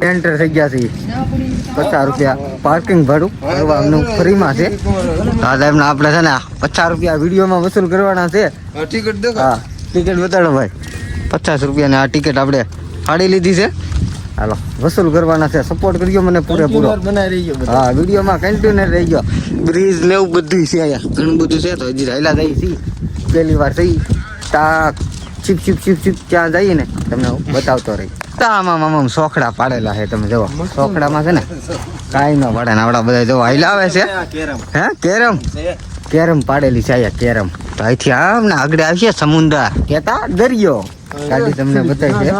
Enter થઈ ગયા છે 50 રૂપિયા પાર્કિંગ ભાડું કરવાનું ફ્રીમાં છે. આ ટાઈમના આપણે છે ને 50 રૂપિયા વિડીયોમાં વસૂલ કરવાના છે. હા ટિકિટ બતાડો ભાઈ. 50 રૂપિયાની આ ટિકિટ આપણે ફાડી લીધી છે. હાલો વસૂલ કરવાના છે. સપોર્ટ કરજો મને પૂરેપૂરો. હા વિડીયોમાં કન્ટિન્યુ રહી ગયો. બ્રિજ ને એવું બધું છે અહીંયા ઘણું બધું છે. તો હજી રાયલા થઈ છે પહેલી વાર થઈ તા ચીપ ચીપ ચીપ ચીપ ત્યાં જઈએ ને તમને બતાવતો રહી. આમાં સોખડા પાડેલા છે તમે જુઓ. સોખડામાં છે ને કાંઈ ન પાડે ને આવડા બધા જો હાઈલા આવે છે. હે કેરમ પાડેલી છે અહીંયા કેરમ. તો અહીંથી આમ ને આગળ આવશે સમુદ્ર કેતા દરિયો ગાડી તમને બતાવી છે.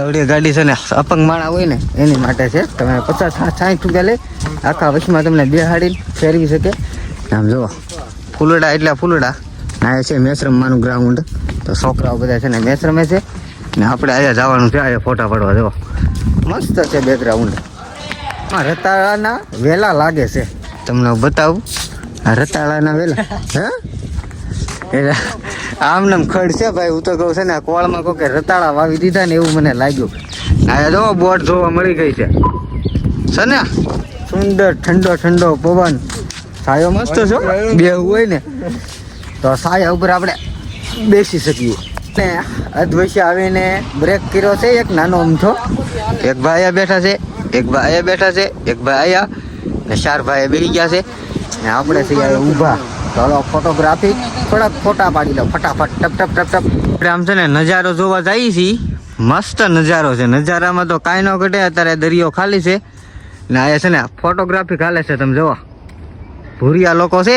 આવડી ગાડી છે ને અપંગ માણા હોય ને એની માટે છે. તમે 50-60 રૂપિયા લઈ આખા વચમાં તમને બેહાડીને ફેરવી શકે. આમ જુઓ ફૂલડા એટલે ફૂલડા ના છે મેસરમમાંનું ગ્રાઉન્ડ. તો છોકરાઓ બધા છે ને મેસરમે છે ને આપણે અહીંયા જવાનું છે. અહીંયા ફોટા પાડવા જવો મસ્ત છે બેકગ્રાઉન્ડ. રતાળાના વેલા લાગે છે તમને બતાવું. રતાળાના વેલા હે આમને ખડ છે ભાઈ. હું તો કહું છે ને કોળમાં કોઈ રતાળા વાવી દીધા ને એવું મને લાગ્યું. અહીંયા જો બોટ જોવા મળી ગઈ છે ને. સુંદર ઠંડો ઠંડો પવન. છાયો મસ્ત છો બેહવું હોય ને તો છાયા ઉપર આપણે બેસી શકીએ. ને અધવશ્ય આવીને બ્રેક કર્યો છે એક નાનો અમથો. એક ભાઈ અહીંયા બેઠા છે, એક ભાઈ અહીંયા બેઠા છે, એક ભાઈ અહીંયા ને 4 ભાઈ બેસી ગયા છે ને આપણે છીએ ઊભા. ચાલો ફોટોગ્રાફી થોડાક ફોટા પાડી લો ફટાફટ ટપ ટપ ટપ ટપ. આપણે આમ છે ને નજારો જોવા જઈએ છીએ. મસ્ત નજારો છે. નજારામાં તો કાંઈ ન ઘટે. અત્યારે દરિયો ખાલી છે ને અહીંયા છે ને ફોટોગ્રાફી ખાલે છે. તમે જુઓ ભૂરિયા લોકો છે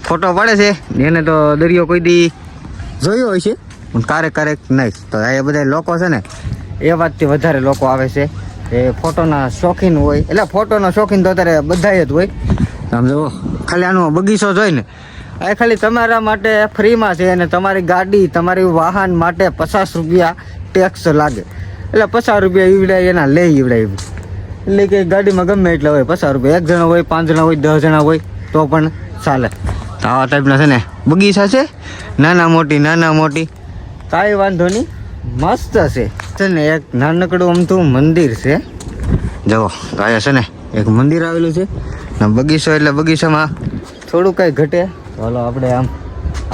ફોટો પાડે છે. એને તો દરિયો કોઈ દી જોયો હોય છે પણ ક્યારેક નહીં. તો એ બધા લોકો છે ને એ વાતથી વધારે લોકો આવે છે એ ફોટોના શોખીન હોય. એટલે ફોટોના શોખીન તો અત્યારે બધા જ હોય. સમજો ખાલી આનો બગીચો જોઈ ને એ ખાલી તમારા માટે ફ્રીમાં છે. અને તમારી ગાડી તમારી વાહન માટે 50 રૂપિયા ટેક્સ લાગે. એટલે 50 રૂપિયા ઈવડાય એના લે ઈવડાય. એટલે કે ગાડીમાં ગમે એટલા હોય 50 રૂપિયા. 1 જણા હોય 5 જણા હોય 10 જણા હોય તો પણ ચાલે. તો આવા ટાઈપના છે ને બગીચા છે નાના મોટી કાંઈ વાંધો નહીં મસ્ત છે ને. એક નાનકડું અમથું મંદિર છે જુઓ. અહીંયા છે ને એક મંદિર આવેલું છે ને બગીચો એટલે બગીચામાં થોડું કાંઈ ઘટે. ચાલો આપણે આમ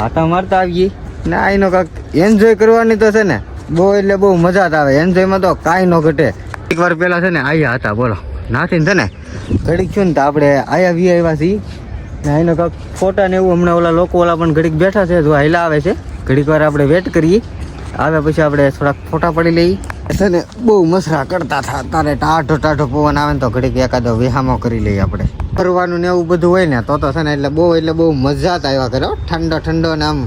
આટા મારતા આવીએ ને આઈનો કાંઈક એન્જોય કરવાની તો છે ને બહુ એટલે બહુ મજા જ આવે. એન્જોયમાં તો કાંઈ ન ઘટે. એકવાર પહેલાં છે ને આયા હતા બોલો નાથીને છે ને ઘડીક છું ને તો આપણે આયા વી આવ્યા છીએ ને એનો કાંઈક ફોટા ને એવું. હમણાં ઓલા લોકો ઓલા પણ ઘડીક બેઠા છે જો હાઈલા આવે છે. ઘડીક વાર આપણે વેટ કરીએ. આવ્યા પછી આપણે થોડાક ફોટા પડી લઈએ છે ને. બહુ મસરા કરતા હતા તારે ટાઢો પવન આવે ને તો ઘડીક એકાદો વિહામો કરી લઈએ આપણે. ફરવાનું ને એવું બધું હોય ને તો છે ને એટલે બહુ મજા જ આવ્યા કરે. ઠંડો ને આમ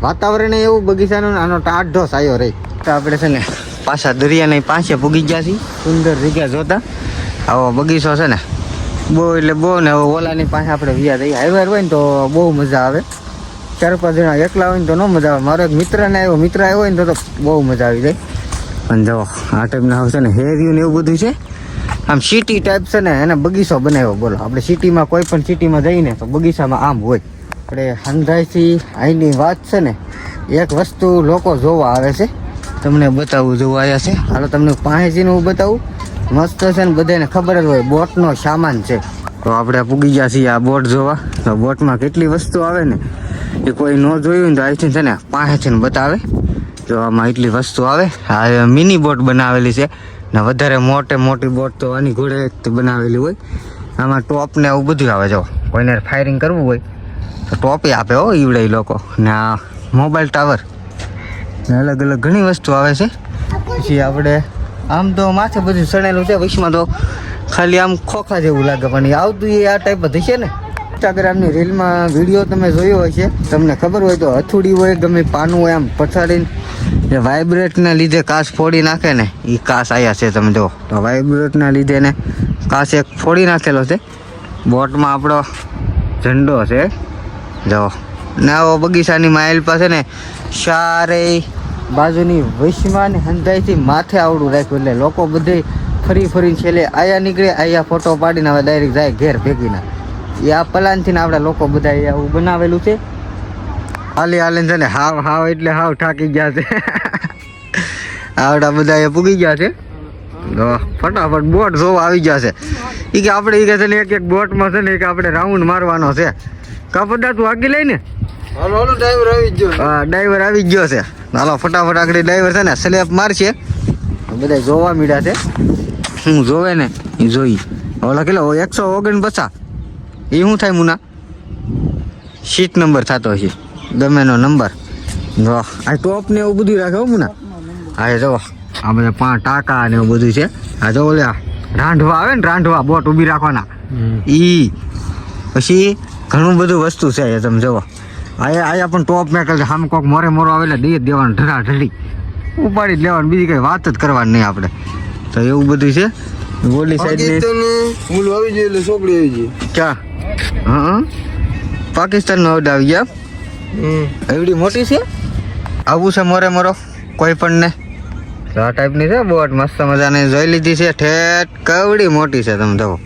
વાતાવરણ એવું બગીચાનું આનો ટાઢો સાયો રહી. તો આપણે છે ને પાછા દરિયાની પાસે પૂગી ગયા છીએ. સુંદર જગ્યા જોતા આવો બગીચો છે ને બહુ ને ઓલાની પાસે આપણે વ્યા જઈએ. હાઈવાર હોય ને તો બહુ મજા આવે. 4-5 જણા એકલા હોય ને તો ન મજા આવે. મારો એક મિત્ર આવ્યો હોય ને તો બહુ મજા આવી જાય. અને જો આ ટાઈપના આવશે ને હેરિયું ને એવું બધું છે. આમ સિટી ટાઈપ છે ને એને બગીચો બનાવ્યો બોલો. આપણે સિટીમાં કોઈ પણ સિટીમાં જઈને તો બગીચામાં આમ હોય. આપણે હંધાઈથી અહીંની વાત છે ને એક વસ્તુ લોકો જોવા આવે છે. તમને બતાવું જોવા આવ્યા છે. હાલો તમને પાસેથી હું બતાવું. મસ્ત છે ને બધાને ખબર જ હોય બોટનો સામાન છે. તો આપણે પૂગી ગયા છીએ આ બોટ જોવા. તો બોટમાં કેટલી વસ્તુ આવે ને એ કોઈ ન જોયું ને તો અહીંથી છે ને પાસેથી બતાવે. જો આમાં એટલી વસ્તુ આવે. આ મિની બોટ બનાવેલી છે ને વધારે મોટી બોટ તો આની ઘોડે બનાવેલી હોય. આમાં ટોપ ને એવું બધું આવે. જો કોઈને ફાયરિંગ કરવું હોય તો ટોપે આપે હો ઈવડે લોકો. ને આ મોબાઈલ ટાવર ને અલગ ઘણી વસ્તુ આવે છે. પછી આપણે આમ તો માથે બધું સણેલું છે. વિશમાં તો ખાલી આમ ખોખા જેવું લાગે પણ એ આવતું એ આ ટાઈપ જ છે ને. ઇન્સ્ટાગ્રામની રીલમાં વિડીયો તમે જોયો હશે. તમને ખબર હોય તો હથુડી હોય ગમે પાનું હોય આમ પછાડીને જે વાઇબ્રેટના લીધે કાચ ફોડી નાખે ને એ કાચ આવ્યા છે. તમે જુઓ તો વાઇબ્રેટના લીધે ને કાચ એક ફોડી નાખેલો છે. બોટમાં આપણો ઝંડો છે જુઓ. ને આવો બગીચાની માઇલ પાસે ને ચારે બાજુની વૈશમાં ને હંધાઈથી માથે આવડું રાખ્યું. એટલે લોકો બધે ફરીને છેલ્લે આયા નીકળે. આયા ફોટો પાડીને હવે ડાયરેક્ટ જાય ઘેર ભેગીના. એ આ પ્લાનથી આપણા લોકો બધા આવું બનાવેલું છે. હાલે છે ને હાવ એટલે હાવ થાકી ગયા છે. આવડા બધા એ પૂગી ગયા છે. ફટાફટ બોટ જોવા આવી ગયા છે. એ કે આપણે એ કે છે ને એક બોટમાં છે ને કે આપણે રાઉન્ડ મારવાનો છે. કા બધા તું આગી લઈને ડ્રાઈવર આવી ગયો. હા, ડ્રાઈવર આવી ગયો છે. હાલો ફટાફટ આગળ ડ્રાઈવર છે ને સ્લેપ મારશે. બધા જોવા મળ્યા છે. હું જોવે ને એ જોઈ. ઓલા કેટલો 149 એ શું થાય મુના? સીટ નંબર થતો હશે, ગમે નો નંબર. જો આ ટોપ ને એવું બધું રાખે મુના. હા જો આ બધા 5 ટાંકા ને એવું બધું છે. આ જો ઓલા રાંધવા આવે ને, રાંધવા બોટ ઊભી રાખવાના ઈ. પછી ઘણું બધું વસ્તુ છે તમે જોવો. આયા પણ ટોપ મેં કરે સામે કોક મોરે મોરો આવે એટલે દઈ જ દેવાનું, ઢળા ઢળી ઉપાડી જ લેવાનું, બીજી કઈ વાત જ કરવાની નહીં આપણે. તો એવું બધું છે. ઓલી સાઈડ ફૂલ આવી જાય એટલે છોકરી આવી જાય. ક્યાં? હા, પાકિસ્તાન નો આવી ગયા. એવડી મોટી છે. આવું છે મોરે મોરો કોઈ પણ ને. આ ટાઈપની છે બોટ, મસ્ત મજાની જોઈ લીધી છે. ઠેઠ કવડી મોટી છે તમે જુઓ.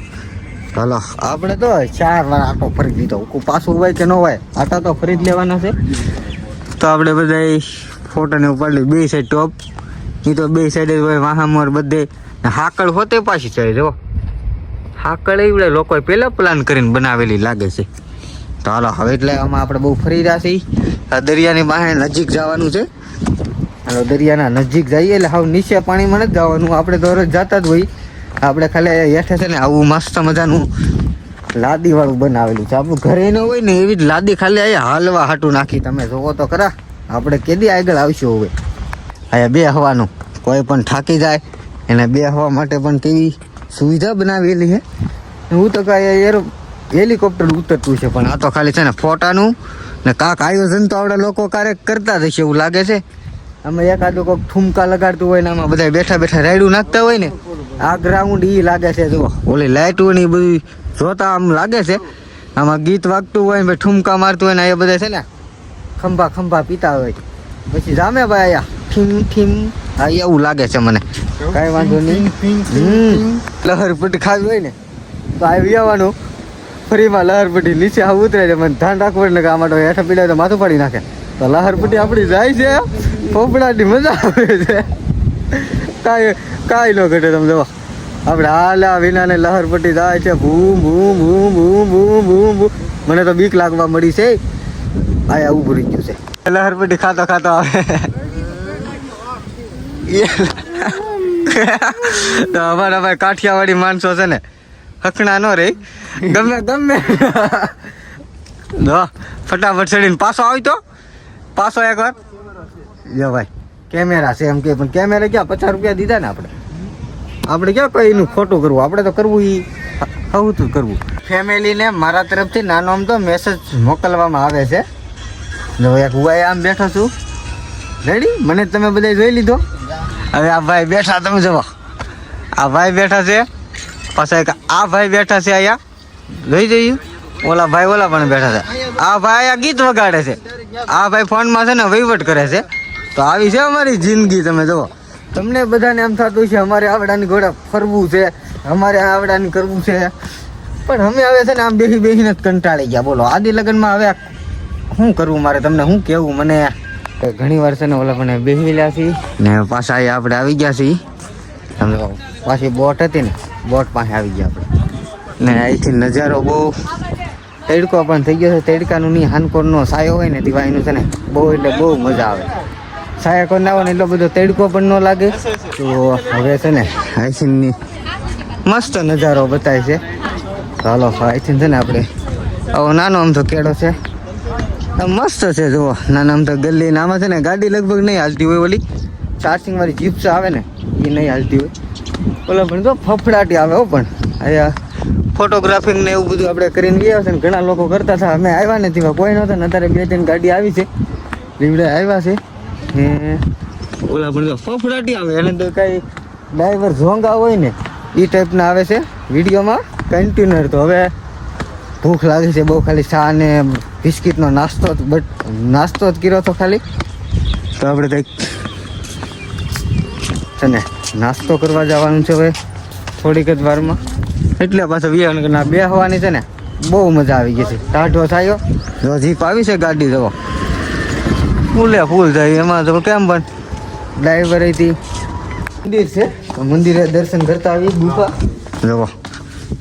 હાલો આપણે તો 4 વાર આટો ફરી દીધો. પાછું હોય કે ન હોય, આટા તો ફરી જ લેવાના છે. તો આપણે બધા ફોટો ને ઉપાડી બે સાઈડ ટોપ. એ તો બે સાઈડ જ હોય, વાહામોર બધે. હાકળ હોતે પાછી છે જો. હાકળ એવડે લોકોએ પહેલા પ્લાન કરીને બનાવેલી લાગે છે. તો હાલો હવે એટલે આમાં આપણે બહુ ફરી રહ્યા છીએ. દરિયાની બહાર નજીક જવાનું છે. હાલો દરિયાના નજીક જઈએ એટલે હાવ નીચે પાણીમાં નથી જવાનું. આપણે તો રોજ જતા જ હોય. આપણે ખાલી હેઠે છે ને આવું મસ્ત મજાનું લાદી વાળું બનાવેલું છે. આપણું ઘરે ન હોય ને એવી જ લાદી ખાલી અહીંયા હાલવા હાટું નાખી. તમે જોવો તો ખરા. આપણે કેદી આગળ આવશું હવે. અહીંયા બે હવાનું કોઈ પણ થાકી જાય એને બે હવા માટે પણ કેવી સુવિધા બનાવેલી છે. હું તો કાંઈ હેલિકોપ્ટર ઉતરતું છે, પણ આ તો ખાલી છે ને ફોટાનું ને કાંક આયોજન તો આપણે લોકો ક્યારેક કરતા જ હશે એવું લાગે છે. આમાં એકાદું કોઈક ઠુમકા લગાડતું હોય ને આમાં બધા બેઠા બેઠા રાયડું નાખતા હોય ને, આ ગ્રાઉન્ડ એ લાગે છે. જુઓ ઓલી લાઇટો ને એ બધું જોતા આમ લાગે છે. આમાં ગીત વાગતું હોય ને ઠુમકા મારતું હોય ને એ બધા છે ને ખંભા ખંભા પીતા હોય. પછી જામે ભાઈ આયા ઠીમ ઠીમ. હા એવું લાગે છે મને. કાંઈ વાંધો નહીં. લહરપટ્ટી ખાવી હોય ને તો આવી આવવાનું. ફરીમાં લહરપટ્ટી નીચે આવું ઉતરે છે. મને ધ્યાન રાખવું ને કે આમાં તો હેઠા પીડાય તો માથું પાડી નાખે. તો લહરપટ્ટી આપણી જાય છે. પોપડાની મજા આવે છે. કાંઈ ન ઘટે. તમે જવા આપણે હાલા વિનાને લહરપટ્ટી જાય છે. ભૂમ ભૂમ ભૂમ ભૂમ ભૂમ ભૂમ ભૂમ. મને તો બીક લાગવા મળી છે. આયા ઊભું રહી ગયું છે. લહરપટ્ટી ખાતો ખાતો આવે. તો અમારા ભાઈ કાઠિયાવાડી માણસો છે ને હકણા ન રે. ગમે ગમે ફટાફટ ચડીને પાછો આવી તો પાછો એકવાર જો ભાઈ કેમેરા છે એમ કે, પણ કેમેરા ક્યાં 50 રૂપિયા દીધા ને આપણે ક્યાં કોઈ એનું ખોટું કરવું. આપણે તો કરવું એ હવતું કરવું. ફેમિલીને મારા તરફથી નાનો આમ તો મેસેજ મોકલવામાં આવે છે. જો એક હું આમ બેઠો છું રેડી. મને તમે બધા જોઈ લીધો. હવે આ ભાઈ બેઠા તમે જુઓ. આ ભાઈ બેઠા છે. પાછા એક આ ભાઈ બેઠા છે અહીંયા જોઈ જઈએ. ઓલા ભાઈ ઓલા પણ બેઠા છે. આ ભાઈ અહીંયા ગીત વગાડે છે. આ ભાઈ ફોનમાં છે ને વહીવટ કરે છે. તો આવી છે અમારી જિંદગી. તમે જુઓ. તમને બધાને એમ થતું છે અમારે આવડાની ઘોડે ફરવું છે, અમારે આવડાની કરવું છે, પણ અમે હવે છે ને આમ બેસી બેસીને જ કંટાળી ગયા. બોલો આદિ લગ્નમાં હવે શું કરવું મારે, તમને શું કહેવું. મને ઘણી વાર છે ને ઓલા પણ બેસેલા છીએ ને પાછા આપણે આવી ગયા છીએ. તમે પાછી બોટ હતી ને બોટ પાસે આવી ગયા આપણે. ને અહીંથી નજારો બહુ તડકો પણ થઈ ગયો છે. તડકાનું નહીં હાનકોરનો સાયો હોય ને દિવાળીનું છે ને બહુ એટલે બહુ મજા આવે. સાયા કોર ના હોય ને એટલો બધો તડકો પણ ન લાગે. તો હવે છે ને અહીંથી મસ્ત નજારો બતાવે છે. ચાલો અહીંથી છે ને આપણે આવો નાનો આમ તો કેળો છે મસ્ત છે. જુઓ નાના આમ તો ગલી આમાં છે ને ગાડી લગભગ નહીં હાલતી હોય. ઓલી ચાર્જિંગ વાળી જીપ્સ આવે ને એ નહીં હાલતી હોય. ઓલા પણ તો ફફડાટી આવે હો. પણ અહીંયા ફોટોગ્રાફિંગ ને એવું બધું આપણે કરીને ગયા છે ને ઘણા લોકો કરતા હતા. અમે આવ્યા નથી કોઈ નહોતા ને અત્યારે 2-3 ગાડી આવી છે. લીવડે આવ્યા છે. ઓલા પણ તો ફફડાટી આવે. એને તો કાંઈ ડ્રાઈવર ઝોંગા હોય ને એ ટાઈપના આવે છે વિડીયોમાં કન્ટિન્યુઅર. તો હવે ભૂખ લાગી છે બહુ. ખાલી ચા ને બિસ્કિટનો નાસ્તો જ કર્યો હતો ખાલી. તો આપણે કંઈક છે ને નાસ્તો કરવા જવાનું છે હવે થોડીક જ વારમાં. એટલે પાછો વિયાના બે હવાની છે ને બહુ મજા આવી ગઈ છે. ટાઢો થયો જો જીપ આવી છે ગાડી જવો ફૂલે ફૂલ થાય. એમાં તો કેમ પણ ડ્રાઈવર હતી મંદિર છે તો મંદિરે દર્શન કરતા આવી ગુફા જવો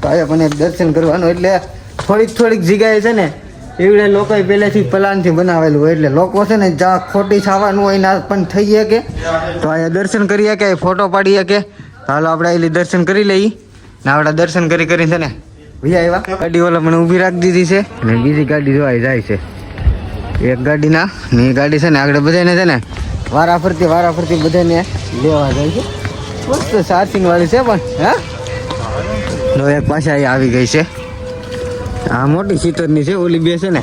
તો અહીંયા પણ એક દર્શન કરવાનું એટલે થોડીક જગ્યાએ છે ને એવડે લોકોએ પહેલેથી પ્લાનથી બનાવેલું હોય એટલે લોકો છે ને જ્યાં ખોટી છાવાનું હોય ના પણ થઈ શકે તો અહીંયા દર્શન કરીએ કે ફોટો પાડીએ કે હાલો આપણે અહીં દર્શન કરી લઈએ ને આપણે દર્શન કરીને છે ને ભૈયા આવ્યા ગાડી ઓલા મને ઊભી રાખી દીધી છે અને બીજી ગાડી જોવાઈ જાય છે એક ગાડી ના ને એ ગાડી છે ને આગળ બધાને છે ને વારા ફરતી બધાને લેવા જાય છે મસ્ત ચાર્જિંગ વાળી છે પણ હા એક પાછા અહીં આવી ગઈ છે આ મોટી સીટરની છે ઓલી બે છે ને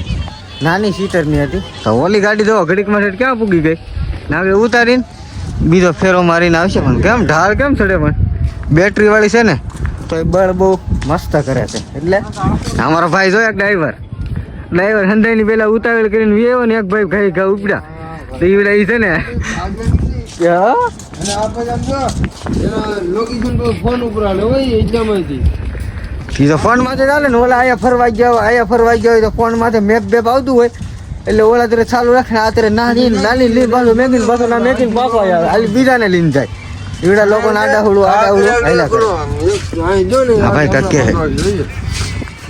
નાની સીટરની હતી તો ઓલી ગાડી જો ઘડીકમાં સેટ ક્યાં પૂગી ગઈ ને આગળ ઉતારીને બીજો ફેરો મારીને આવશે પણ કેમ ઢાળ કેમ ચડે પણ બેટરી વાળી છે ને તો એ બળ બહુ મસ્ત કરે છે એટલે અમારો ભાઈ જો એક ડ્રાઈવર હંધાઈની પેલા ઉતાવળ કરીને આવ્યો ને એક ભાઈ ઘા ઉપડ્યા તો એ છે ને તો ફોન માંથી ચાલે ને ઓલા આયા ફરવા ગયા હોય તો ફોન માંથી મેપ બેપ આવતું હોય એટલે ઓલા તરફ ચાલુ રાખે આ તરફ નાની લીન બાજુ મેગીને પાછો ના મેગીને પાછો આવે બીજાને લીન જાય એવડા લોકો આડાહુડું હાલ્યા કરે ભાઈ કકે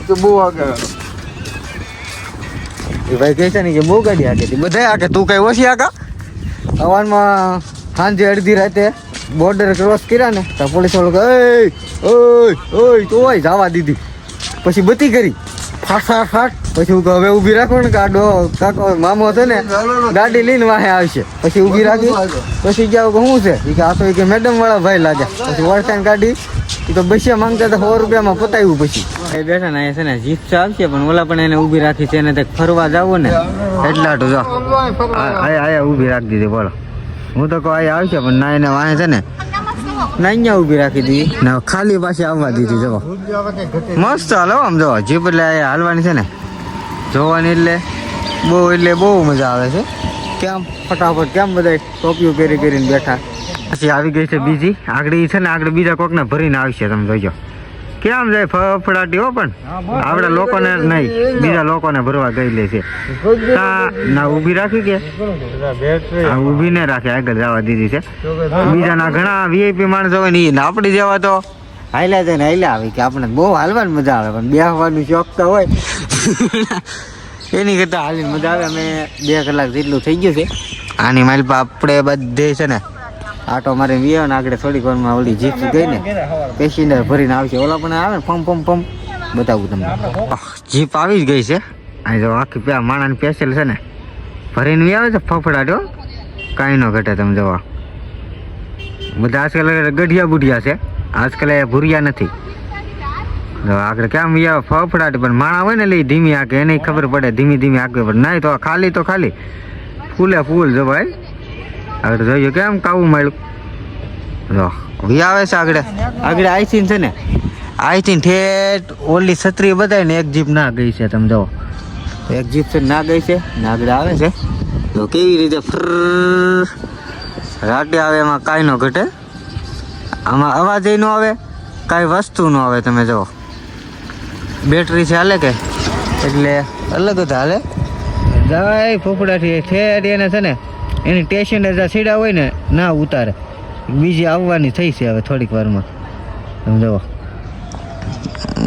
તો બહુ આગળ એ ભાઈ કહે છે ને કે બહુ ગાડી આગે બધા આગે તું કઈ ઓછી આગા હવાનમાં સાંજે અડધી રાતે બોર્ડર ક્રોસ કર્યા ને તો પોલીસ વાળો ઓય તો હોય જવા દીધી પછી બતી કરી ફાટ પછી હવે ઊભી રાખો ને કાકો મામો છે ને ગાડી લઈને વાહે આવશે પછી ઊભી રાખી પછી ગયા શું છે એ કે આ તો કે મેડમ વાળા ભાઈ લાગે પછી વળતાને ગાડી એ તો બસિયા માંગતા તો 100 રૂપિયામાં પતાવ્યું પછી એ બેઠા ને અહીંયા છે ને જીપ આવશે પણ ઓલા પણ એને ઊભી રાખી છે એને ફરવા જાવો ને એટલાટું જો આયા ઊભી રાખી દીધી બોલો હું તો કહું અહીંયા આવશે પણ ના એને વાહે છે ને ના અહીંયા ઊભી રાખી દીધી ને ખાલી પાછી આવવા દીધી જવો મસ્ત હાલો આમ જો જીપ એટલે અહીંયા હાલવાની છે ને જોવાની એટલે બહુ મજા આવે છે કેમ ફટાફટ કેમ બધા ટોપીઓ કરીને બેઠા પછી આવી ગઈ છે બીજી આગળ છે ને આગળ બીજા કોકને ભરીને આવશે તમે જોજો કેમ જાય ફફડાટી હો પણ આપણા લોકોને નહીં બીજા લોકોને ભરવા ગયેલી છે ના ઊભી રાખી કે ઊભી ને રાખે આગળ જવા દીધી છે બીજાના ઘણા વીઆઈપી માણસો હોય ને આપણી જેવા તો હાલ્યા જાય ને હાલ્યા આવી કે આપણે બહુ હાલવાની મજા આવે પણ બેસવાનું શોખ તો હોય એની કરતાં હાલીને મજા આવે અમે 2 કલાક જેટલું થઈ ગયું છે આની માલ પર આપણે બધે છે ને આટો મારે વ્યો ને આગળ થોડીક વારમાં ઓલી જીપ ગઈ ને પેસેન્જર ભરીને આવશે ઓલા પણ આવે ને પમ બતાવું તમને જીપ આવી જ ગઈ છે અહીં જો આખી માણાની પેસેલ છે ને ભરીને આવે છે ફફડાટો કાંઈ ન ઘટે તમે જોવા બધા આજકાલ ગઢિયા બુઢિયા છે આજકાલ ભૂરિયા નથી આગળ કેમ ફફડાટ પણ માણા હોય ને એટલે ધીમી આંકે એને ખબર પડે ધીમી આંકે પણ નહીં તો ખાલી ફૂલે ફૂલ જો ભાઈ આગળ જોઈએ કેમ કાવું મળ્યું આવે છે આગળ આઈથી છે ને આઈથી ઠેઠ ઓલી છત્રી બતાવી ને એક જીપ ના ગઈ છે તમે જો એક જીપ છે ના ગઈ છે ને આગળ આવે છે તો કેવી રીતે રાતે આવે એમાં કાંઈ ન ઘટે આમાં અવાજ ન આવે કાંઈ વસ્તુ ન આવે તમે જો બેટરી છે હાલે કે એટલે અલગ જ હાલે જાય ફોફડાથી ઠેઠ એને છે ને એની ટેશન સીડા હોય ને ના ઉતારે બીજી આવવાની થઈ છે હવે થોડીક વારમાં તમે જુઓ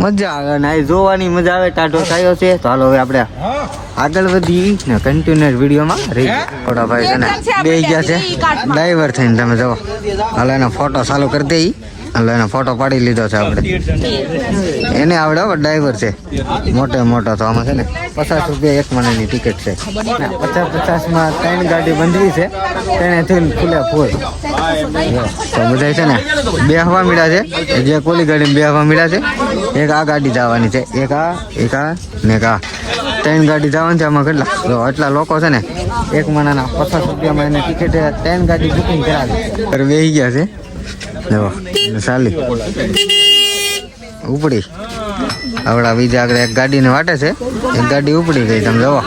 મજા આવે ને આ જોવાની મજા આવે ટાઢો થયો છે તો હાલો હવે આપણે આગળ વધી ને કન્ટિન્યુઅર વિડીયોમાં રહી થોડા ભાઈ છે ને બે ગયા છે ડ્રાઈવર થઈને તમે જુઓ હાલો એનો ફોટો ચાલુ કરી દઈ હાલો એનો ફોટો પાડી લીધો છે આપણે એને આવડે ડ્રાઈવર છે મોટો તો આમાં છે ને 50 રૂપિયા એક મહિનાની ટિકિટ છે 50-50માં 3 ગાડી બંધવી છે તેને થઈને ફૂલે ફૂલ તો બધા છે ને બેહવા મળ્યા છે જે કોલી ગાડી બેહવા મળ્યા છે એક આ ગાડી જવાની છે એક આ ને એક આ 3 ગાડી જવાની છે આમાં કેટલા એટલા લોકો છે ને એક મહિનાના 50 રૂપિયામાં એને ટિકિટ 3 ગાડી બુકિંગ કરાવી બેસી ગયા છે જો ચાલી ઉપડી આવડા બીજા આગળ એક ગાડીને વાટે છે એક ગાડી ઉપડી ગઈ તમે જુઓ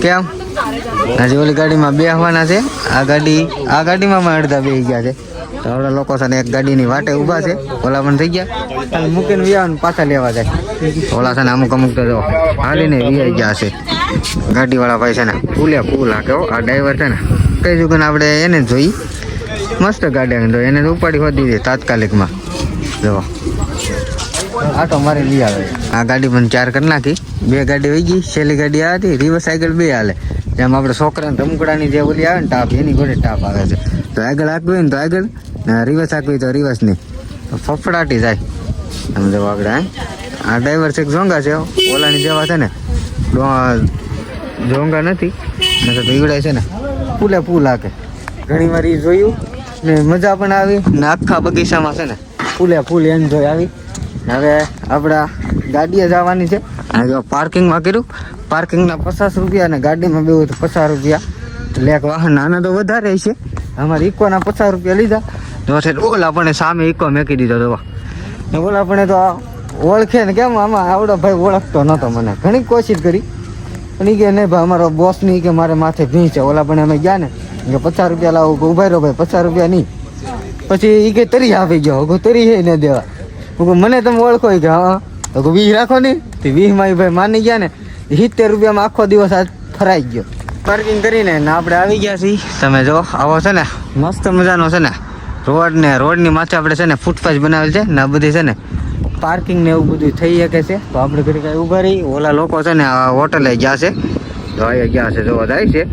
કેમ હજી ઓલી ગાડીમાં બેસવાના છે આ ગાડીમાં અડધા બેસી ગયા છે તો આવડા લોકો છે ને એક ગાડીની વાટે ઊભા છે ઓલા પણ થઈ ગયા ખાલી મૂકીને વ્યાને પાછા લેવા જાય ઓલા છે ને અમુક તો જો હાલીને વ્યાઈ ગયા છે ગાડીવાળા ભાઈ છે ને ફૂલે ફૂલ હાકે આ ડ્રાઈવર છે ને કઈ જુગન આપણે એને જોઈ મસ્ત ગાડી તો એને તો ઉપાડી હોતી દીધી તાત્કાલિકમાં. જો આટો મારી લઈ આવે. આ ગાડી પણ 4 કરી નાખી. 2 ગાડી વહી ગઈ. છેલ્લી ગાડી આ હતી રિવર્સ સાયકલ 2 હાલે. જેમ આપણે છોકરાને રમકડાની જે ઓલી આવે ને ટાપ એની ગોળે ટાપ આવે છે. તો આગળ હાંકવી હોય ને તો આગળ, રિવર્સ હાંકવી તો રિવર્સ નહીં, ફફડાટી જાય. તમે જો આગળ આ ડ્રાઈવર છે ઝોંગા છે, ઓલાની જેવા છે ને ઝોંગા નથી ને તો ઈવડાય છે ને ફૂલે ફૂલ હાકે. ઘણી વાર એ જોયું ને મજા પણ આવી ને આખા બગીચામાં છે ને ફૂલે ફૂલ એન્જોય આવી. હવે આપણા ગાડીએ જવાની છે. જો પાર્કિંગમાં કર્યું, પાર્કિંગના 50 રૂપિયા અને ગાડીમાં બેવું તો 50 રૂપિયા. લેક વાહન આના તો વધારે છે. અમારે ઇકોના 50 રૂપિયા લીધા. તો છે ઓલા પણ સામે ઇકો મેકી દીધો તો ને ઓલા પણ તો ઓળખે ને કેમ આમાં આવડો ભાઈ ઓળખતો નહોતો. મને ઘણી કોશિશ કરી પણ એ કે નહીં ભાઈ અમારો બોસ નહીં કે મારે માથે ભીં છે. ઓલા પણ અમે ગયા ને કે 50 રૂપિયા લાવો, ઉભા રહ્યો ભાઈ 50 રૂપિયા નહીં. પછી એ કે તરી આપી ગયો, તરી હે ને દેવા. મને તમે ઓળખો કે હા તો 20 રાખો નહીં. તો 20માં ભાઈ માની ગયા ને 70 રૂપિયામાં આખો દિવસ આ ફરાઈ ગયો. પાર્કિંગ કરીને ને આપણે આવી ગયા છીએ. તમે જો આવો છે ને મસ્ત મજાનો છે ને રોડની માથે આપણે છે ને ફૂટપાથ બનાવેલ છે ને આ બધી છે ને પાર્કિંગ ને એવું બધું થઈ શકે છે. તો આપણે ઘડી કાંઈ ઊભા રહી. ઓલા લોકો છે ને આ હોટલે ગયા છે, જો અહીંયા ગયા છે, જોવા જાય છે.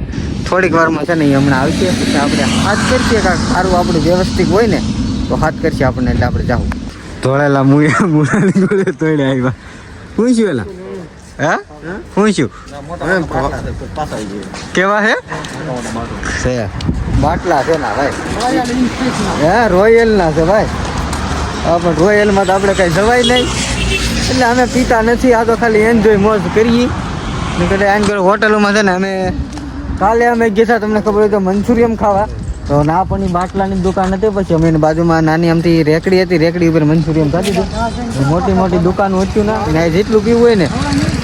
થોડીક વારમાં છે ને એ હમણાં આવશે. પછી આપણે હાથ કરીએ કાંઈક સારું આપણું વ્યવસ્થિત હોય ને તો હાથ કરશે આપણને, એટલે આપણે જાવું. ધોળેલા મુળાની ગોળે તોડે આવ્યા. શું છું એલા? હા શું છું કેવા છે? બાટલા છે ને ભાઈ, હા રોયલ ના છે ભાઈ. પણ રોયલમાં તો આપણે કાંઈ જવાય નહીં, એટલે અમે પીતા નથી. આ તો ખાલી એન્જોય મોજ કરીએ ને. કદાચ આને હોટલોમાં છે ને અમે કાલે અમે ગયા તમને ખબર હોય તો મંચુરિયમ ખાવા. તો ના પણ બાટલાની દુકાન હતી. પછી અમે એની બાજુમાં નાની આમથી રેકડી હતી, રેકડી ઉપર મંચુરિયમ ખાધી હતું. મોટી મોટી દુકાન હતું ને જેટલું પીવું હોય ને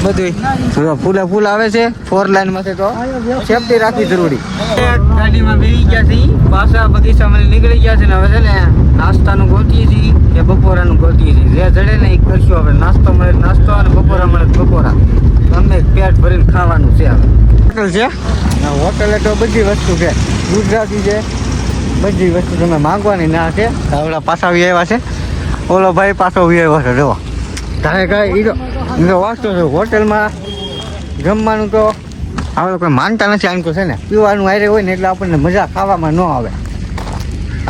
બધું ફૂલે ફૂલ આવે છે. 4 લાઈનમાંથી તો સેફટી રાખવી જરૂરી. ગાડીમાં બેસી ગયા છીએ, પાછા બગીચામાં નીકળી ગયા છે ને હવે છે ને નાસ્તાનું ગોતીએ છીએ કે બપોરાનું ગોતીએ છીએ. જે જડે ને એ કરશું આપણે. નાસ્તો મળે નાસ્તો અને બપોરા મળે બપોરા. અમે પેટ ભરીને ખાવાનું છે. હવે હોટલ છે, હોટલે તો બધી વસ્તુ છે, ગુજરાતી છે, બધી વસ્તુ તમે માંગવાની ના છે. આવડા પાછા આવી આવ્યા છે. ઓલો ભાઈ પાછો આવી આવ્યો છે. જો તારે કાંઈ એ તો વાંચતો છે. હોટલમાં જમવાનું તો આપણે કોઈ માનતા નથી. આમ તો છે ને પીવાનું હારે હોય ને એટલે આપણને મજા ખાવામાં ન આવે.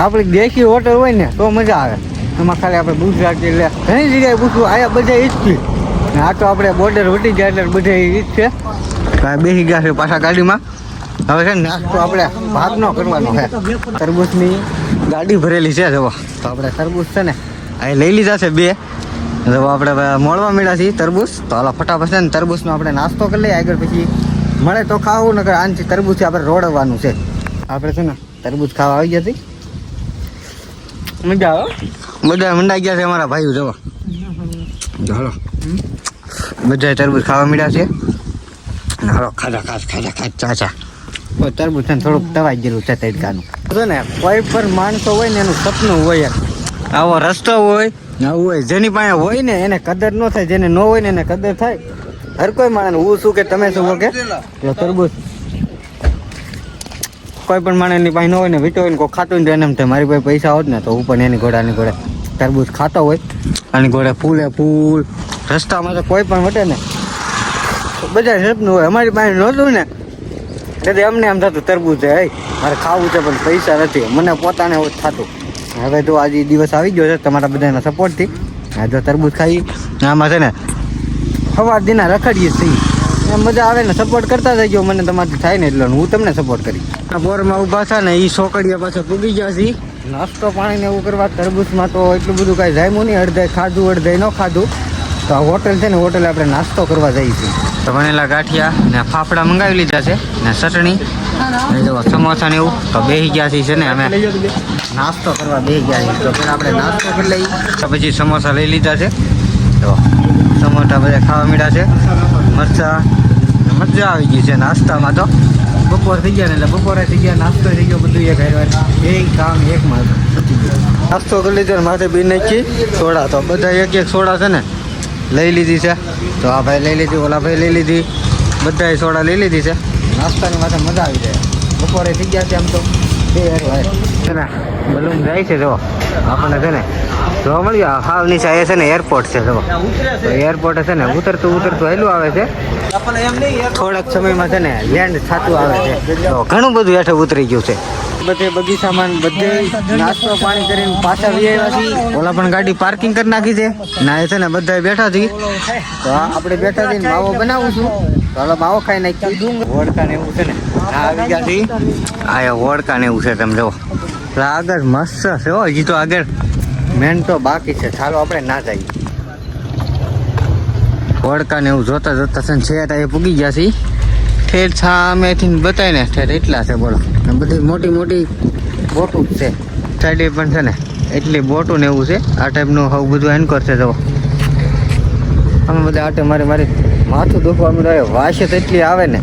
આપણી દેશી હોટલ હોય ને તો મજા આવે. એમાં ખાલી આપણે ગુજરાતી એટલે ઘણી જગ્યાએ પૂછવું આયા બધા ઈચ્છથી ને આ તો આપણે બોર્ડર વટી જાય એટલે બધા ઈચ્છ છે. બેસી ગયા છે પાછા ગાડીમાં. હવે છે ને નાસ્તો આપણે ભાગ ન કરવાનો છે. તરબૂચની ગાડી ભરેલી છે. જવા તો આપણે તરબૂચ છે ને અહીં લઈ લીધા છે 2. જો આપણે મળવા મળ્યા છીએ તરબૂચ. તો હાલો ફટાફટ છે ને તરબૂચનો આપણે નાસ્તો કરી લઈએ. આગળ પછી મળે તો ખાવું નકર આનથી તરબૂચથી આપણે રોડવાનું છે. આપણે છે ને તરબૂચ ખાવા આવી ગયા હતી. મજા આવે. બધા મંડાઈ ગયા છે અમારા ભાઈઓ. જવા હાલો બધા તરબૂચ ખાવા મળ્યા છે. હાલો ખાધા ચાચા. તરબૂચ છે ને થોડુંક તવાઈ ગયેલું છે તડકાનું. તો ને કોઈ પણ માણસો હોય ને એનું સપનું હોય. આવો રસ્તો હોય આવું હોય. જેની પાસે હોય ને એને કદર ન થાય, જેને ન હોય ને એને કદર થાય. હર કોઈ માણસ હું શું કે તમે શું કે તરબૂચ કોઈ પણ માણસની પાસે ન હોય ને વીટો હોય ને કોઈ ખાતું ને એને એમ થાય મારી પાસે પૈસા હોત ને તો હું પણ એની ઘોડાની ઘોડે તરબૂચ ખાતો હોય. આની ઘોડે ફૂલે ફૂલ રસ્તામાં તો કોઈ પણ વટે ને બધા સપનું હોય. અમારી પાસે નહોતું ને એટલે અમને એમ થતું તરબૂચ છે મારે ખાવું છે પણ પૈસા નથી. મને પોતાને એવું થતું. હવે તો આજે દિવસ આવી ગયો છે તમારા બધાના સપોર્ટથી. જો તરબૂચ ખાઈ આમાં છે ને સવાર દિના રખડીએ છીએ. મજા આવે ને સપોર્ટ કરતા થઈ ગયો. મને તમારથી થાય ને એટલે હું તમને સપોર્ટ કરી. આ બોરમાં ઊભા છે ને એ છોકરીઓ પાછળ પૂગી ગયા છે. નાસ્તો પાણી ને એવું કરવા તરબૂચમાં તો એટલું બધું કાંઈ જાય નહીં. અડધે ખાધું અડધે ન ખાધું. તો આ હોટલ છે ને હોટલે આપણે નાસ્તો કરવા જઈએ છીએ. તો બનેલા ગાંઠિયા ને ફાફડા મંગાવી લીધા છે ને ચટણી સમોસા ને એવું. તો બેસી ગયા છે ને અમે નાસ્તો કરવા બેસી ગયા છીએ. તો પહેલાં આપણે નાસ્તો કરી લઈએ તો પછી સમોસા લઈ લીધા છે. તો સમોસા બધા ખાવા મળ્યા છે. મજા આવી ગઈ છે નાસ્તામાં. તો બપોર થઈ ગયા ને એટલે બપોરે થઈ ગયા, નાસ્તો થઈ ગયો, બધું એક કામ એકમાં પતી ગયું. નાસ્તો કરી લીધો ને માથે બી નાખી સોડા. તો બધા એક સોડા છે ને લઈ લીધી છે. તો આ ભાઈ લઈ લીધી, ઓલા ભાઈ લઈ લીધી, બધાએ સોડા લઈ લીધી છે. નાસ્તાની માથે મજા આવી જાય. બપોરે થઈ ગયા છે આમ તો છે ને બલૂન જાય છે જો આપણને છે ને જોવા મળ્યું હાવ નીચે અહીંયા છે ને એરપોર્ટ છે જો એરપોર્ટ છે ને ઉતરતું હેલું આવે છે થોડાક સમયમાં છે ને લેન્ડ થતું આવે છે તો ઘણું બધું હેઠે ઉતરી ગયું છે બધે બગીચામાં બધે નાસ્તો પાણી કરીને પાછા વી આવ્યા છીએ ઓલા પણ ગાડી પાર્કિંગ કરી નાખી છે ના એ છે ને બધા બેઠા છીએ તો આપણે બેઠા થઈને માવો બનાવું છું તો હાલો માવો ખાઈ નાખી વોડકા ને એવું છે ને આવી ગયા છીએ આ વોડકા ને એવું છે તમે જો આગળ મસ્ત છે હો હજી તો આગળ મેન તો બાકી છે ચાલો આપણે ના જઈએ વોડકા ને એવું જોતા છે ને છેટ એ પૂગી ગયા છીએ ઠેઠ સામેથી બતાવીને ઠેઠ એટલા છે બોલો બધી મોટી બોટું જ છે સાઈડે પણ છે ને એટલી બોટું ને એવું છે આ ટાઈપનું હવે બધું એન્કર છે જો અમે બધા આટે મારી માથું દુખવા મળે વાસે તો એટલી આવે ને